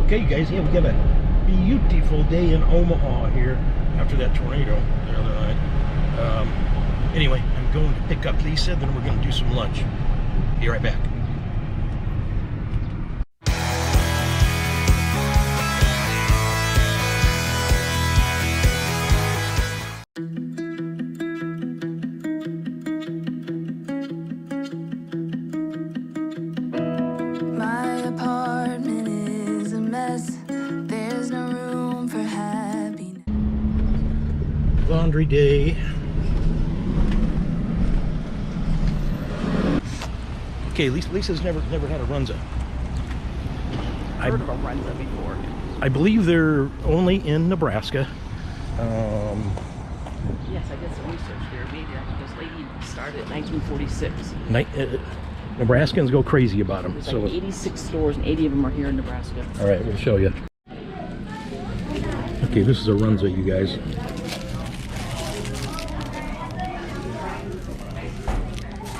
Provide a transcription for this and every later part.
Okay, guys, yeah, we got a beautiful day in Omaha here after that tornado the other night. Anyway, I'm going to pick up Lisa, then we're going to do some lunch. Be right back. Laundry day. Okay, Lisa's never had a Runza. I've heard of a Runza before. I believe they're only in Nebraska. Yes, I did some research there. Maybe this lady started in 1946. Nebraskans go crazy about them. There's like 86 stores and 80 of them are here in Nebraska. All right, we'll show you. Okay, this is a Runza, you guys.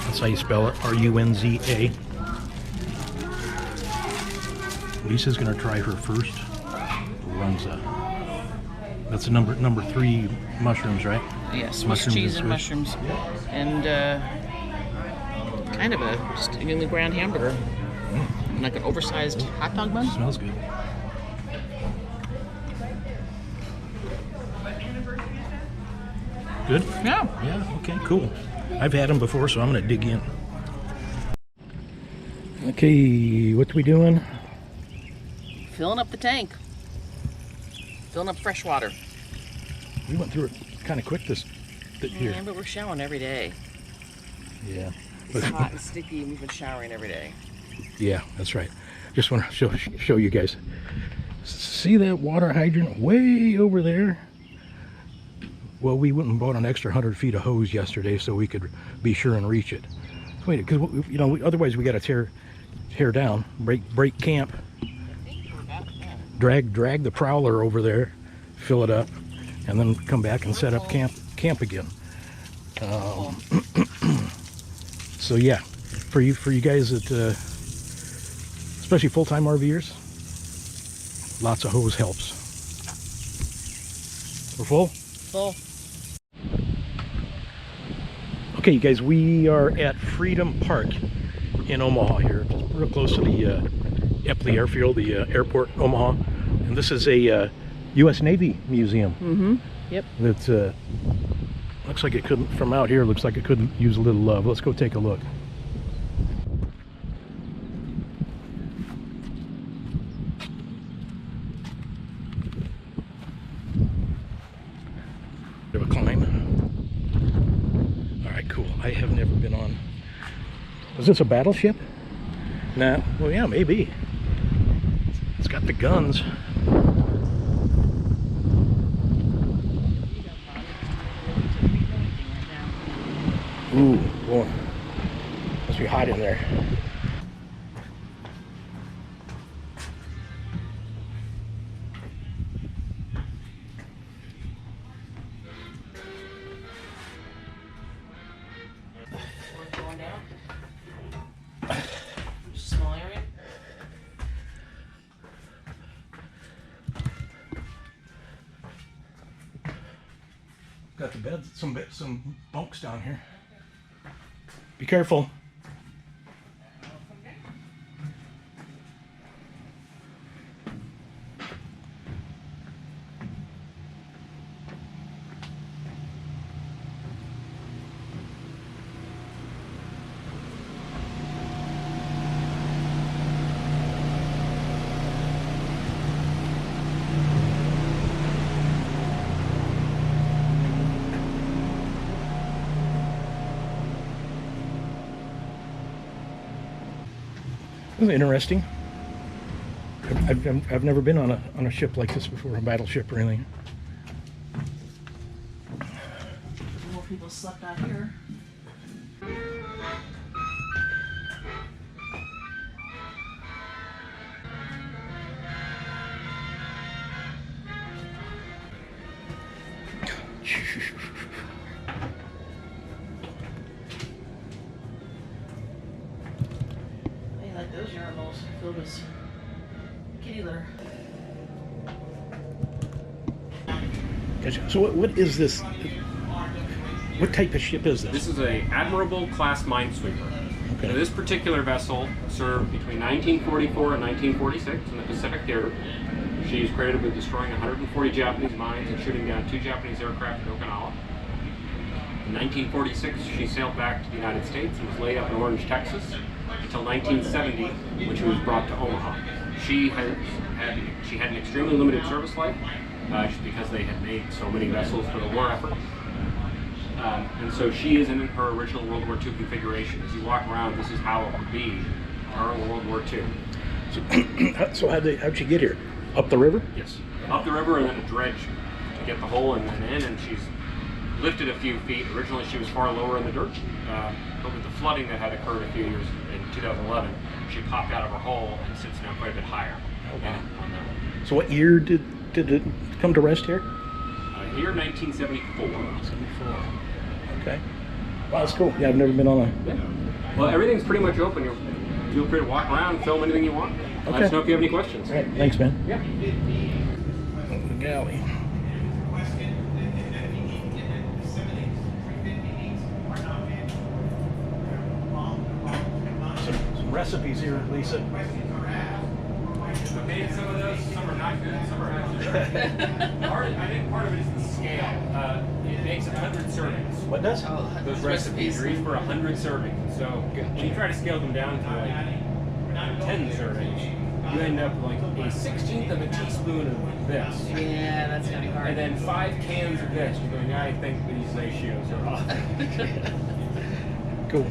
That's how you spell it, R-U-N-Z-A. Lisa's gonna try her first Runza. That's the number 3 mushrooms, right? Yes, Swiss cheese and mushrooms. And kind of a just a ground hamburger. Like an oversized hot dog bun. Smells good. Good? Yeah. Yeah, okay, cool. I've had them before, so I'm going to dig in. Okay, what we doing? Filling up the tank. Filling up fresh water. We went through it kind of quick this year. Yeah, but we're showering every day. Yeah. It's hot and sticky, and we've been showering every day. Yeah, that's right. Just want to show you guys. See that water hydrant way over there? Well, we went and bought an extra 100 feet of hose yesterday so we could be sure and reach it. Wait, because you know, otherwise we got to tear down, break camp, drag the prowler over there, fill it up, and then come back and set up camp again. So yeah, for you guys that, especially full-time RVers, lots of hose helps. We're full? Full. Okay, you guys, we are at Freedom Park in Omaha here, just real close to the Epley Airfield, the airport in Omaha. And this is a U.S. Navy museum. Mm-hmm. Yep. That looks like it couldn't, from out here, looks like it could use a little love. Let's go take a look. Bit of a climb. Cool. I have never been on. Is this a battleship? Nah. Well, yeah, maybe. It's got the guns. Ooh, boy. Must be hot in there. Got the beds, some bunks down here. Be careful. This is interesting. I've never been on a ship like this before, a battleship or anything. More people slept out here. Those urinals filled with kitty litter. Gotcha. So what is this? What type of ship is this? This is a Admirable class minesweeper. Okay. So this particular vessel served between 1944 and 1946 in the Pacific Theater. She is credited with destroying 140 Japanese mines and shooting down 2 Japanese aircraft at Okinawa. In 1946, she sailed back to the United States and was laid up in Orange, Texas, until 1970, when she was brought to Omaha. She had an extremely limited service life, just because they had made so many vessels for the war effort. And so she is in her original World War II configuration. As you walk around, this is how it would be during World War II. So how'd she get here? Up the river? Yes. Up the river and then a dredge to get the hole and then in, and she's lifted a few feet. Originally she was far lower in the dirt, but with the flooding that had occurred a few years in 2011, she popped out of her hole and sits now quite a bit higher. Oh, wow. On that. So what year did it come to rest here? Here, 1974. 74. Okay. Wow, that's cool. Yeah, I've never been on a... Yeah. Well, everything's pretty much open. You feel free to walk around, film anything you want. Okay. Let us know if you have any questions. All right, thanks, man. Yeah. The galley. Some recipes here, Lisa. Okay, some of those, some are not good, some are actually good. I think part of it is the scale. It makes 100 servings. What does? Those recipes are each for 100 servings. So when you try to scale them down to like 10 servings, you end up like a 1/16 of a teaspoon of this. Yeah, that's gonna be hard. And then 5 cans of this. You're going, I think these ratios are off. Cool.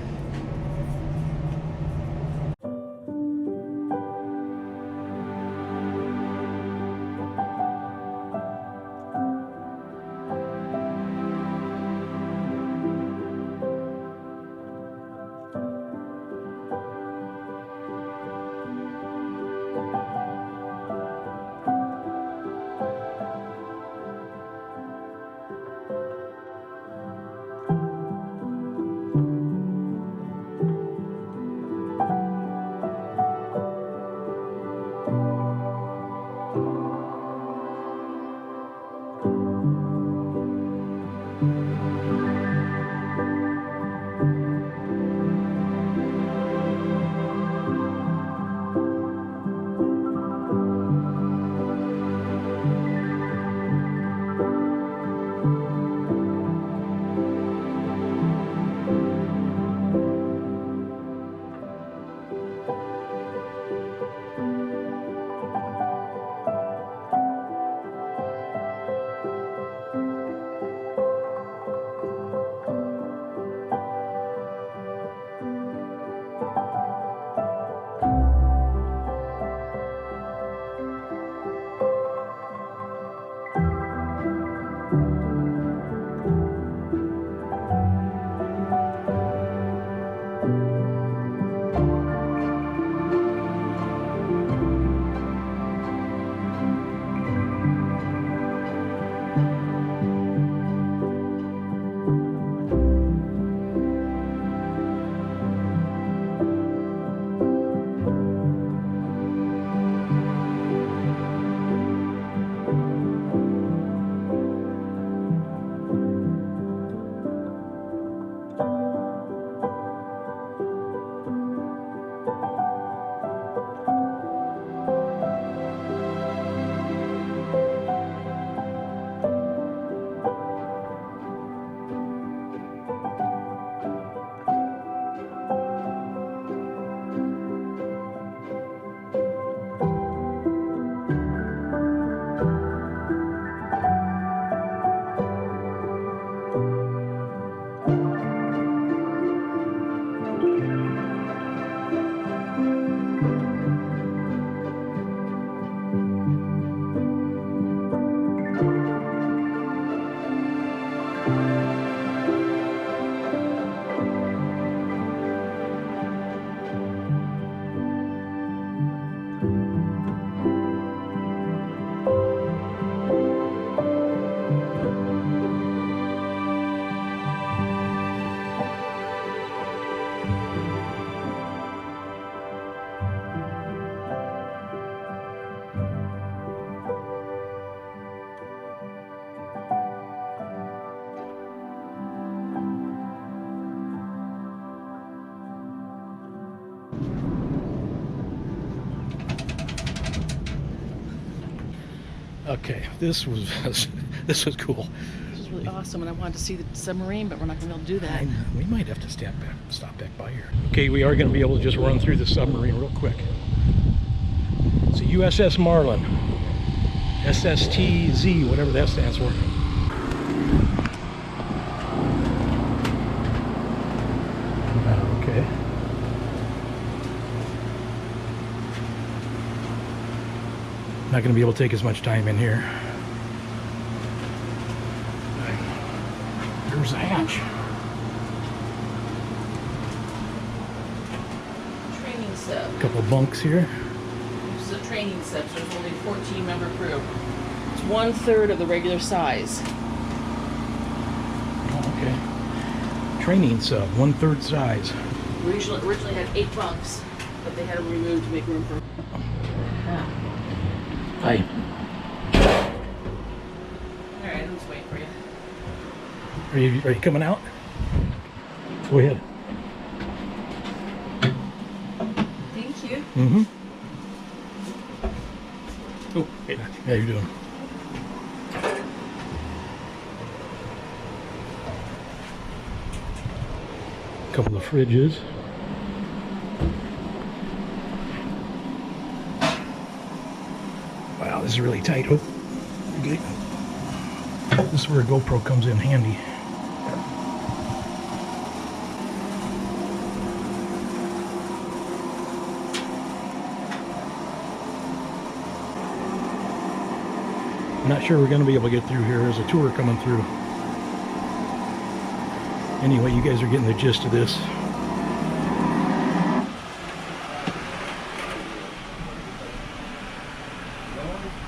Okay, this was this was cool. This is really awesome, and I wanted to see the submarine, but we're not going to be able to do that. We might have to stop back by here. Okay, we are going to be able to just run through the submarine real quick. It's a USS Marlin, SSTZ, whatever that stands for. Okay. Not going to be able to take as much time in here. There's the hatch. Training sub. A couple bunks here. This is a training sub, so there's only a 14-member crew. It's 1/3 of the regular size. Oh, okay. Training sub, 1/3 size. We originally had 8 bunks, but they had them removed to make room for. Hi. All right, let's wait for you. Are you coming out? Go ahead. Thank you. Mm-hmm. Oh, hey. How you doing? A couple of fridges. Wow, this is really tight. Oh, okay. This is where a GoPro comes in handy. I'm not sure we're going to be able to get through here. There's a tour coming through. Anyway, you guys are getting the gist of this.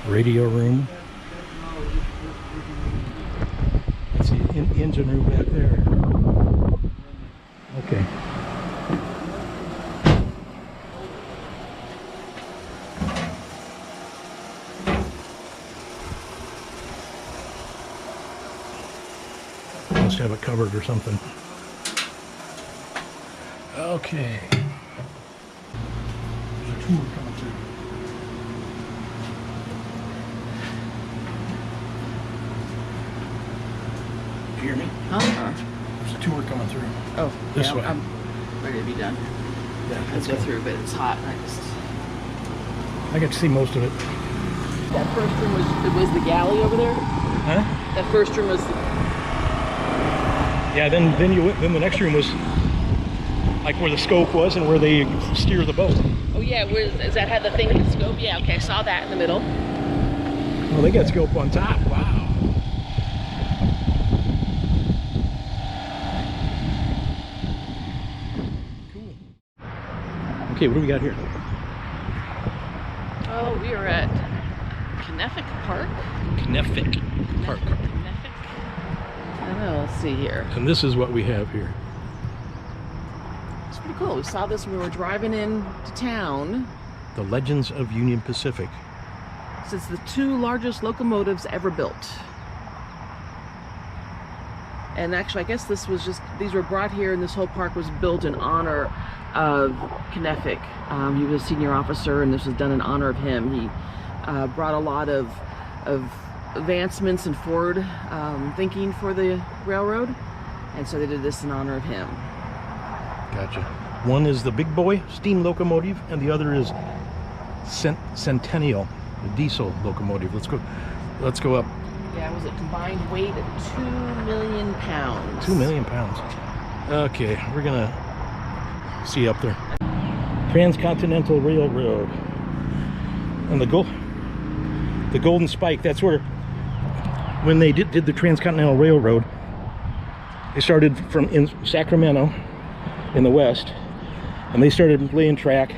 Radio room. That's the engine room back there. Okay. Must have it covered or something. Okay. There's a tour coming through. You hear me? Huh? There's a tour coming through. Oh, This yeah, way. I'm ready to be done. Yeah, Let's go through, but it's hot. I got to see most of it. That first room was the galley over there. Huh? That first room was. Yeah. Then the next room was like where the scope was and where they steer the boat. Oh yeah, is that had the thing with the scope? Yeah. Okay, I saw that in the middle. Oh, they got scope on top. Wow. Cool. Okay, what do we got here? Oh, we are at Knefic Park. Knefic Park. Knefic. I don't know. Let's see here. And this is what we have here. It's pretty cool. We saw this when we were driving into town. The Legends of Union Pacific. It's the 2 largest locomotives ever built. And actually, I guess these were brought here, and this whole park was built in honor of Knefic. He was a senior officer, and this was done in honor of him. He brought a lot of advancements in forward thinking for the railroad, and so they did this in honor of him. Gotcha. One is the big boy steam locomotive, and the other is Centennial, the diesel locomotive. Let's go up. Yeah, was it combined weight of 2 million pounds? 2 million pounds. Okay, we're gonna see up there. Transcontinental Railroad. And the Golden Spike, that's where, when they did the Transcontinental Railroad, they started from in Sacramento in the west, and they started laying track,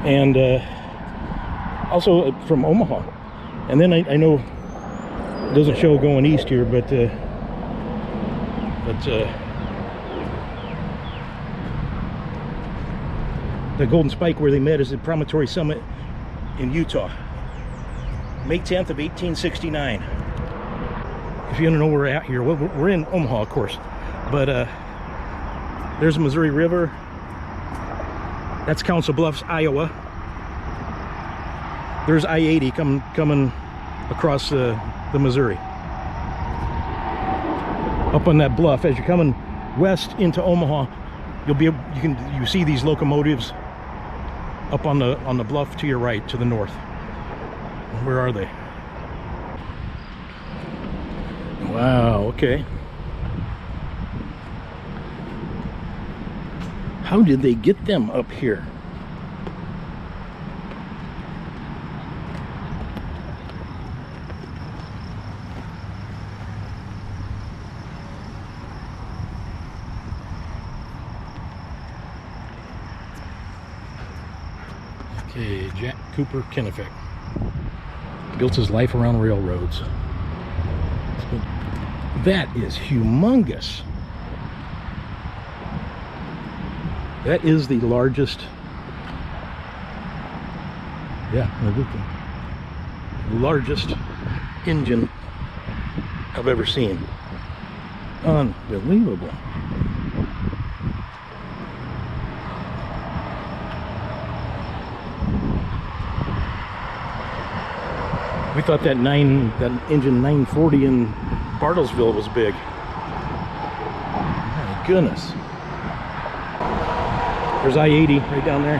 and also from Omaha. And then I know it doesn't show going east here, but the Golden Spike, where they met, is the Promontory Summit in Utah, May 10th of 1869. If you don't know where we're at here, well, we're in Omaha, of course, but there's the Missouri River. That's Council Bluffs, Iowa. There's I-80 coming across the Missouri. Up on that bluff, as you're coming west into Omaha, you see these locomotives up on the bluff to your right, to the north. Where are they? Wow, okay. How did they get them up here? Okay, Jack Cooper Kennefic built his life around railroads. That is humongous. That is the largest, largest engine I've ever seen. Unbelievable. We thought that engine 940 in Bartlesville was big. My goodness. There's I-80 right down there.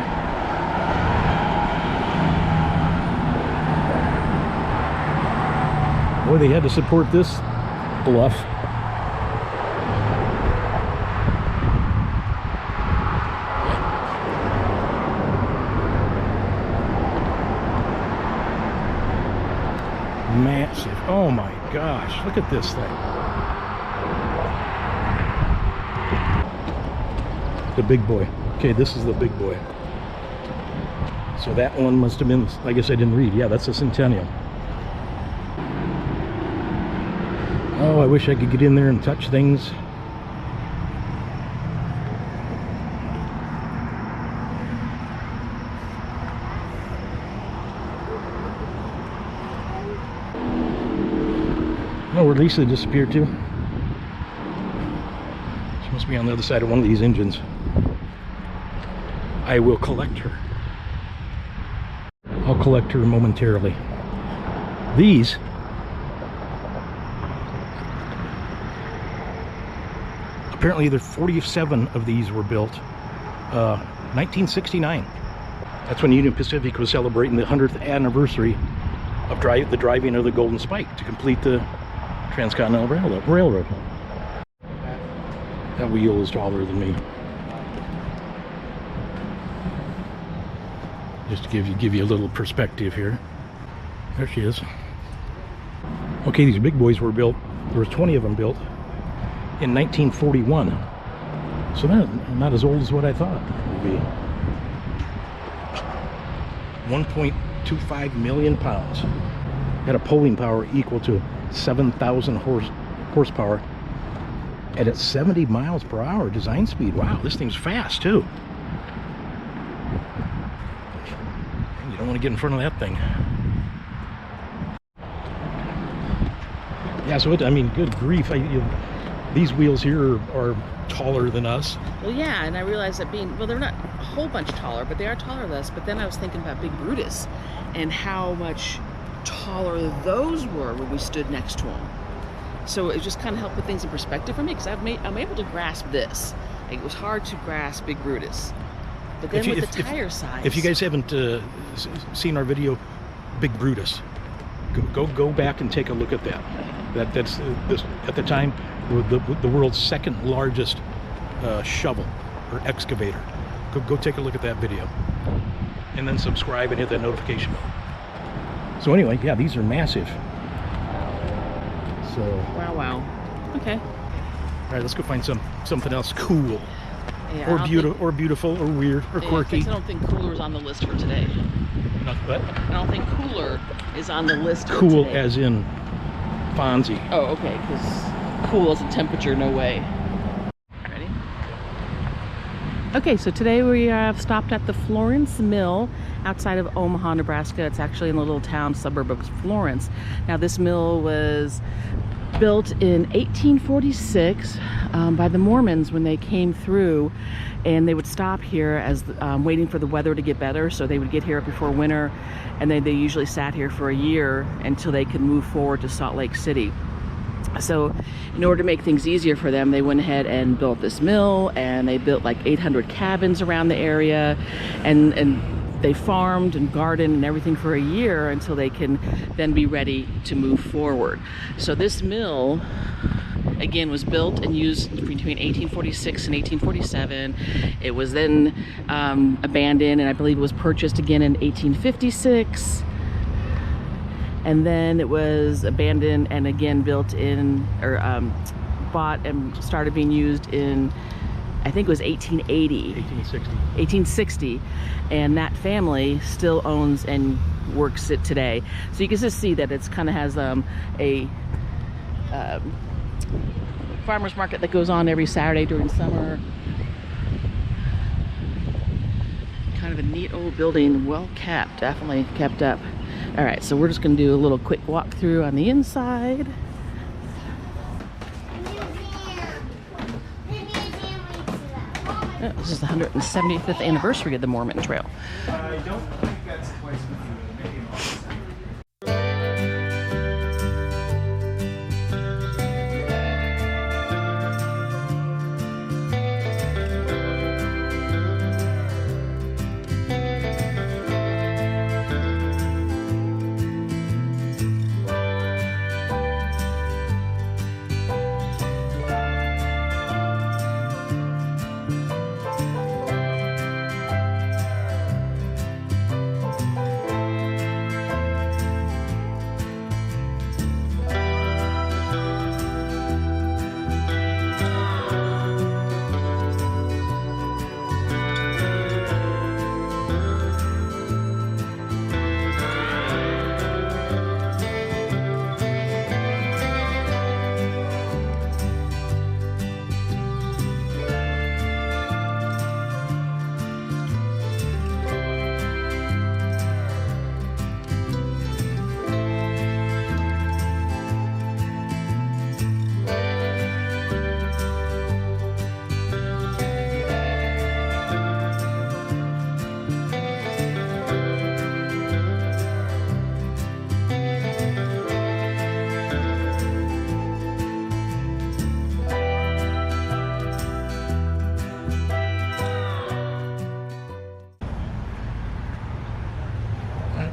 Boy, they had to support this bluff. Massive. Oh my gosh, look at this thing. The big boy. Okay, this is the big boy. So that one must have been, I guess I didn't read. Yeah, that's a Centennial. Oh, I wish I could get in there and touch things. Oh, where Lisa disappeared to. She must be on the other side of one of these engines. I will collect her. I'll collect her momentarily. These apparently there 47 of these were built 1969. That's when Union Pacific was celebrating the 100th anniversary of the driving of the Golden Spike to complete the Transcontinental Railroad. That wheel is taller than me. Just to give you a little perspective here. There she is. Okay, these big boys were built. There was 20 of them built in 1941. So they're not as old as what I thought it would be. 1.25 million pounds. Had a pulling power equal to 7,000 horsepower. And at 70 miles per hour design speed. Wow, this thing's fast too. You don't want to get in front of that thing. Yeah, so I mean, good grief. These wheels here are taller than us. Well, yeah, and I realized that well, they're not a whole bunch taller, but they are taller than us. But then I was thinking about Big Brutus and how much taller those were when we stood next to them. So it just kind of helped put things in perspective for me, because I'm able to grasp this. It was hard to grasp Big Brutus. But then with the tire size. If you guys haven't seen our video, Big Brutus, go back and take a look at that. That's at the time the world's second largest shovel or excavator. Go take a look at that video, and then subscribe and hit that notification bell. So anyway, yeah, these are massive. So wow. Okay. All right, let's go find something else cool. Yeah, or beautiful, or weird, or quirky. I don't think cooler is on the list for today. Not what? I don't think cooler is on the list for cool today. As in Fonzie. Oh, okay, because cool as in temperature, no way. Ready? Okay, so today we have stopped at the Florence Mill outside of Omaha, Nebraska. It's actually in the little town suburb of Florence. Now this mill was built in 1846 by the Mormons when they came through, and they would stop here as waiting for the weather to get better, so they would get here before winter, and then they usually sat here for a year until they could move forward to Salt Lake City. So in order to make things easier for them, they went ahead and built this mill, and they built like 800 cabins around the area, and they farmed and gardened and everything for a year until they can then be ready to move forward. So this mill, again, was built and used between 1846 and 1847. It was then abandoned, and I believe it was purchased again in 1856. And then it was abandoned and again built in, or bought and started being used in, I think it was 1880. 1860. And that family still owns and works it today. So you can just see that it's kind of has a farmer's market that goes on every Saturday during summer. Kind of a neat old building, well kept, definitely kept up. All right, so we're just gonna do a little quick walkthrough on the inside. Oh, this is the 175th anniversary of the Mormon Trail. I don't think that's twice with you, maybe more.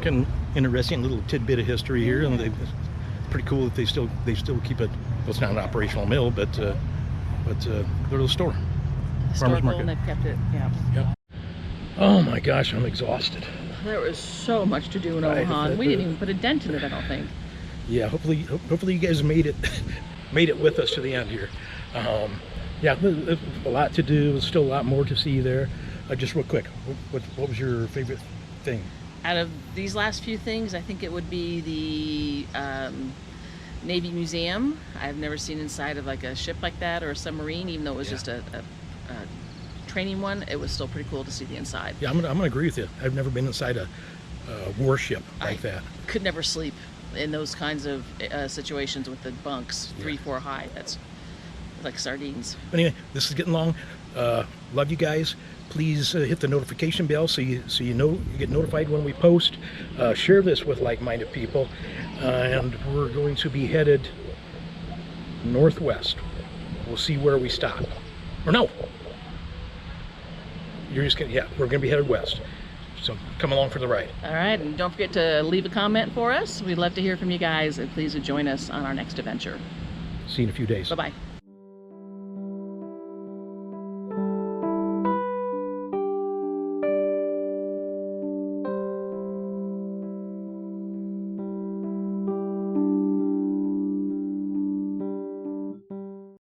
An interesting little tidbit of history here, and it's pretty cool that they still keep it. Well, it's not an operational mill, but their little store, farmers market. And they've kept it, yeah. Yep. Oh my gosh, I'm exhausted. There was so much to do in Omaha, and we didn't even put a dent in it, I don't think. Yeah, hopefully you guys made it with us to the end here. Yeah, there's a lot to do. There's still a lot more to see there. Just real quick, what was your favorite thing? Out of these last few things, I think it would be the Navy Museum. I've never seen inside of like a ship like that or a submarine, even though it was just a training one. It was still pretty cool to see the inside. Yeah, I'm gonna agree with you. I've never been inside a warship like that. Could never sleep in those kinds of situations with the bunks, 3-4 high. That's like sardines. Anyway, this is getting long. Love you guys. Please hit the notification bell so you get notified when we post. Share this with like-minded people, and we're going to be headed northwest. We'll see where we stop. Or no, you're just gonna, yeah, we're gonna be headed west. So come along for the ride. All right, and don't forget to leave a comment for us. We'd love to hear from you guys, and please join us on our next adventure. See you in a few days. Bye-bye.